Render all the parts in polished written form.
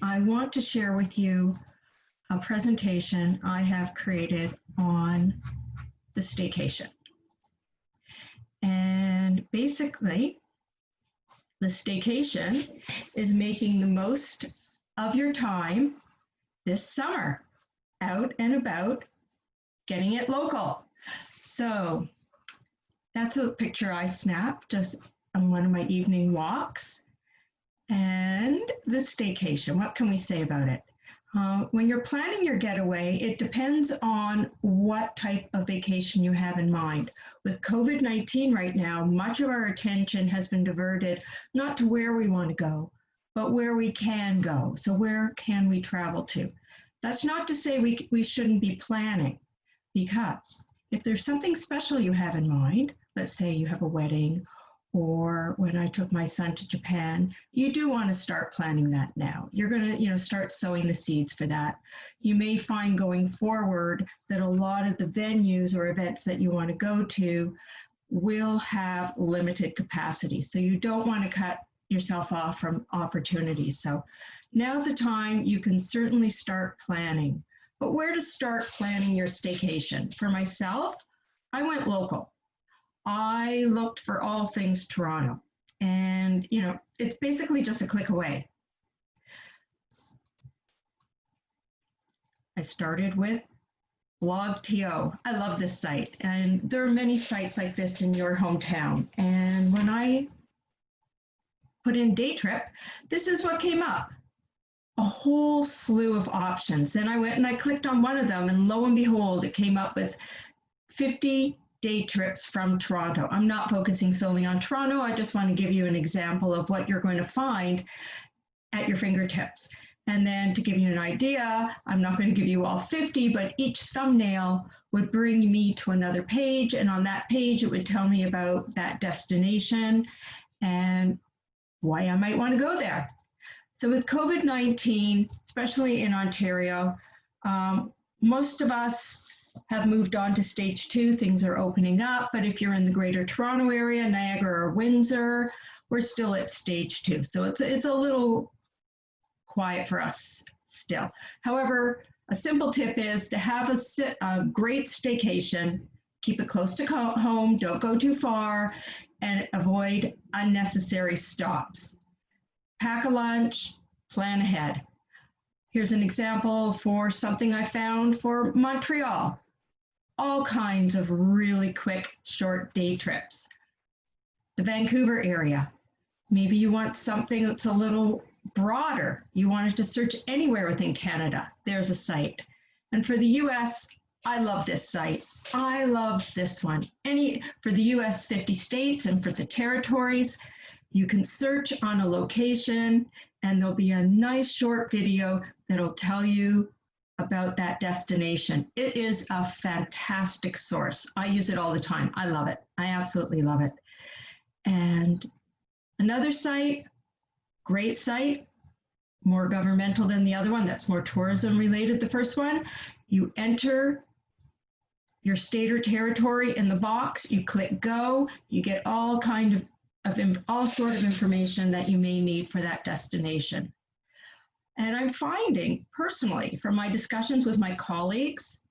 I want to share with you a presentation I have created on the staycation. And basically, the staycation is making the most of your time this summer, out and about, getting it local. So that's a picture I snapped just on one of my evening walks. And the staycation, what can we say about it? When you're planning your getaway, it depends on what type of vacation you have in mind. With COVID-19 right now, much of our attention has been diverted not to where we want to go, but where we can go. So where can we travel to? That's not to say we shouldn't be planning, because if there's something special you have in mind, let's say you have a wedding, or when I took my son to Japan, you do want to start planning that now. You're going to, start sowing the seeds for that. You may find going forward that a lot of the venues or events that you want to go to will have limited capacity. So you don't want to cut yourself off from opportunities. So now's the time you can certainly start planning. But where to start planning your staycation? For myself, I went local. I looked for all things Toronto, and it's basically just a click away. I started with Blog.to. I love this site, and there are many sites like this in your hometown. And when I put in day trip, this is what came up. A whole slew of options. Then I went and I clicked on one of them, and lo and behold, it came up with 50 day trips from Toronto. I'm not focusing solely on Toronto. I just want to give you an example of what you're going to find at your fingertips. And then to give you an idea, I'm not going to give you all 50, but each thumbnail would bring me to another page. And on that page, it would tell me about that destination and why I might want to go there. So with COVID-19, especially in Ontario, most of us have moved on to stage 2. Things are opening up, but if you're in the greater Toronto area, Niagara or Windsor, we're still at stage 2. So it's a little quiet for us still. However, a simple tip is to have a great staycation, keep it close to home, don't go too far, and avoid unnecessary stops. Pack a lunch, plan ahead. Here's an example for something I found for Montreal. All kinds of really quick, short day trips. The Vancouver area. Maybe you want something that's a little broader. You wanted to search anywhere within Canada. There's a site. And for the US, I love this site. I love this one. For the US 50 states and for the territories, you can search on a location and there'll be a nice short video that'll tell you about that destination. It is a fantastic source. I use it all the time. I love it. I absolutely love it. And another site, great site, more governmental than the other one. That's more tourism related, the first one. You enter your state or territory in the box, you click go, you get all sort of information that you may need for that destination. And I'm finding personally from my discussions with my colleagues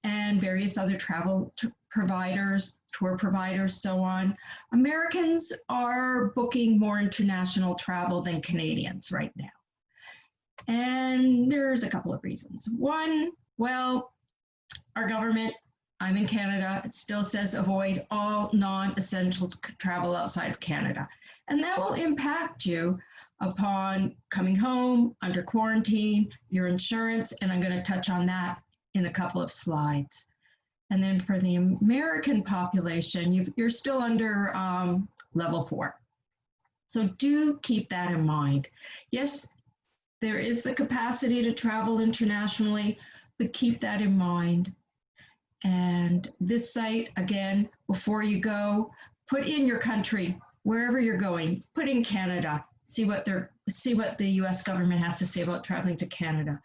and various other travel providers, tour providers, so on, Americans are booking more international travel than Canadians right now. And there's a couple of reasons. One, well, our government, I'm in Canada, it still says avoid all non-essential travel outside of Canada. And that will impact you upon coming home, under quarantine, your insurance, and I'm going to touch on that in a couple of slides. And then for the American population, you're still under level 4. So do keep that in mind. Yes, there is the capacity to travel internationally, but keep that in mind. And this site, again, before you go, put in your country, wherever you're going, put in Canada, see what the US government has to say about traveling to Canada.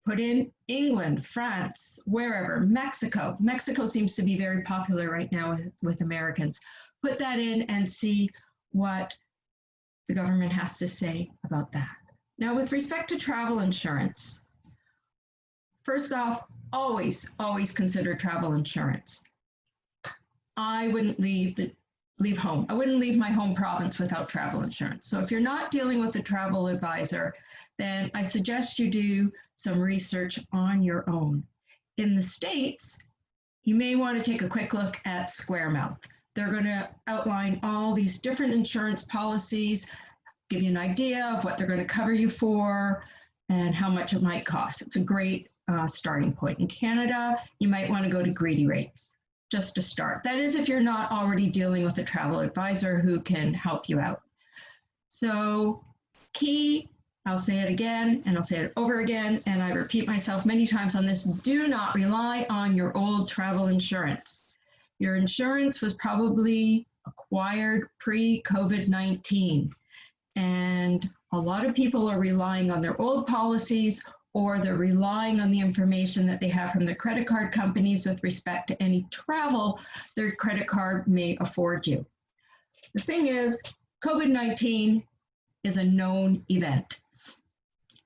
Put in England, France, wherever, Mexico. Mexico seems to be very popular right now with Americans. Put that in and see what the government has to say about that. Now, with respect to travel insurance, first off, always consider travel insurance. I wouldn't leave home. I wouldn't leave my home province without travel insurance. So if you're not dealing with a travel advisor, then I suggest you do some research on your own. In the States, you may want to take a quick look at Squaremouth. They're going to outline all these different insurance policies, give you an idea of what they're going to cover you for and how much it might cost. It's a great starting point. In Canada, you might want to go to Greedy Rates just to start. That is if you're not already dealing with a travel advisor who can help you out. So key, I'll say it again and I'll say it over again, and I repeat myself many times on this, do not rely on your old travel insurance. Your insurance was probably acquired pre-COVID-19, and a lot of people are relying on their old policies, or they're relying on the information that they have from their credit card companies with respect to any travel their credit card may afford you. The thing is, COVID-19 is a known event.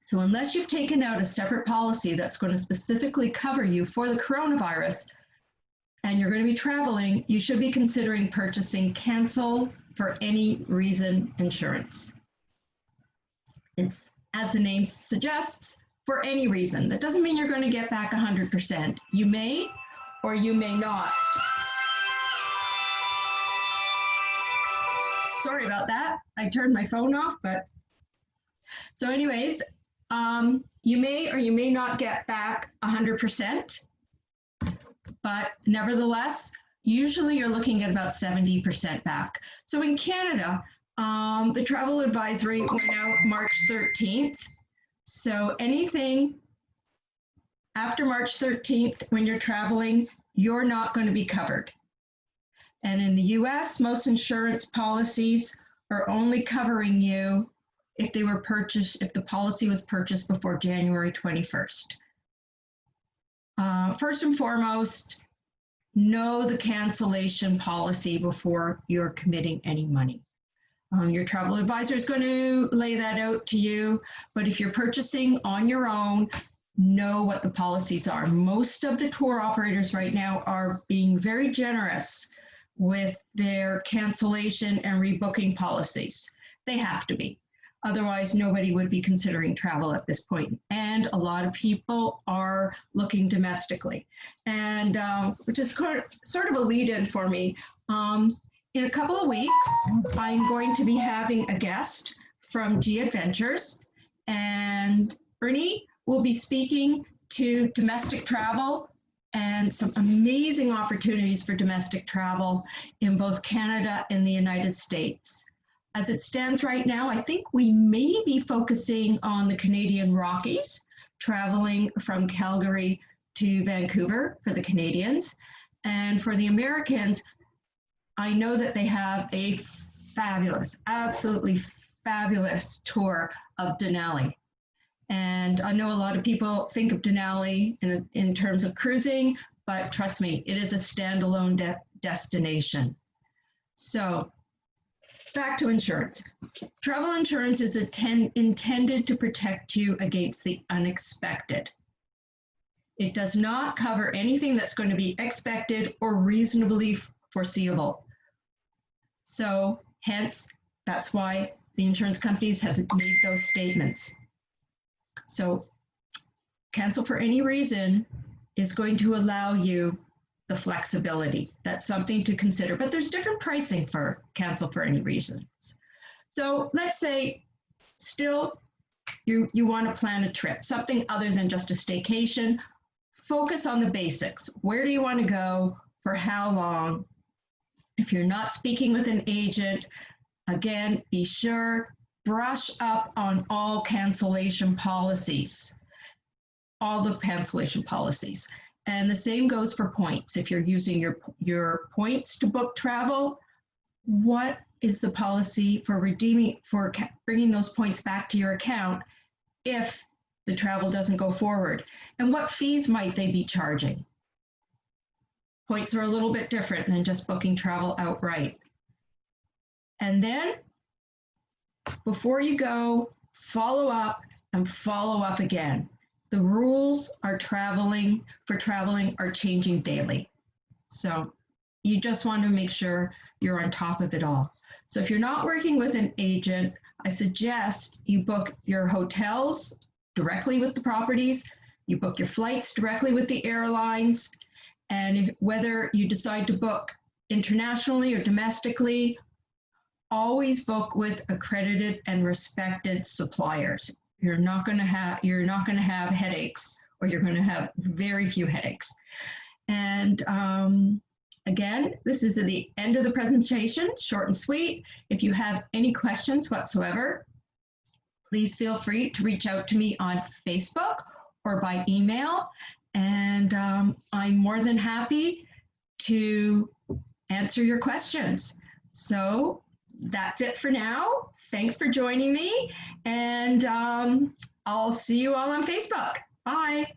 So unless you've taken out a separate policy that's going to specifically cover you for the coronavirus, and you're going to be traveling, you should be considering purchasing cancel for any reason insurance. It's, as the name suggests, for any reason. That doesn't mean you're going to get back 100%. You may or you may not. Sorry about that. I turned my phone off, but so anyways, you may or you may not get back 100%, but nevertheless, usually you're looking at about 70% back. So in Canada, the travel advisory went out March 13th. So anything after March 13th, when you're traveling, you're not going to be covered. And in the US, most insurance policies are only covering you if they were purchased, if the policy was purchased before January 21st. First and foremost, know the cancellation policy before you're committing any money. Your travel advisor is going to lay that out to you, but if you're purchasing on your own, know what the policies are. Most of the tour operators right now are being very generous with their cancellation and rebooking policies. They have to be. Otherwise, nobody would be considering travel at this point. And a lot of people are looking domestically. And which is sort of a lead-in for me. In a couple of weeks, I'm going to be having a guest from G Adventures, and Ernie will be speaking to domestic travel and some amazing opportunities for domestic travel in both Canada and the United States. As it stands right now, I think we may be focusing on the Canadian Rockies, traveling from Calgary to Vancouver for the Canadians. And for the Americans, I know that they have a fabulous, absolutely fabulous tour of Denali. And I know a lot of people think of Denali in terms of cruising, but trust me, it is a standalone destination. So back to insurance. Travel insurance is intended to protect you against the unexpected. It does not cover anything that's going to be expected or reasonably foreseeable. So hence, that's why the insurance companies have made those statements. So cancel for any reason is going to allow you the flexibility. That's something to consider, but there's different pricing for cancel for any reasons. So let's say still you want to plan a trip, something other than just a staycation. Focus on the basics. Where do you want to go? For how long? If you're not speaking with an agent, again, be sure, brush up on all cancellation policies, all the cancellation policies. And the same goes for points. If you're using your points to book travel, what is the policy for bringing those points back to your account if the travel doesn't go forward? And what fees might they be charging? Points are a little bit different than just booking travel outright. And then, before you go, follow up and follow up again. The rules are traveling are changing daily. So you just want to make sure you're on top of it all. So if you're not working with an agent, I suggest you book your hotels directly with the properties, you book your flights directly with the airlines, and whether you decide to book internationally or domestically, always book with accredited and respected suppliers. You're not going to have headaches, or you're going to have very few headaches. And again, this is at the end of the presentation, short and sweet. If you have any questions whatsoever, please feel free to reach out to me on Facebook or by email. And I'm more than happy to answer your questions. So that's it for now. Thanks for joining me. And I'll see you all on Facebook. Bye.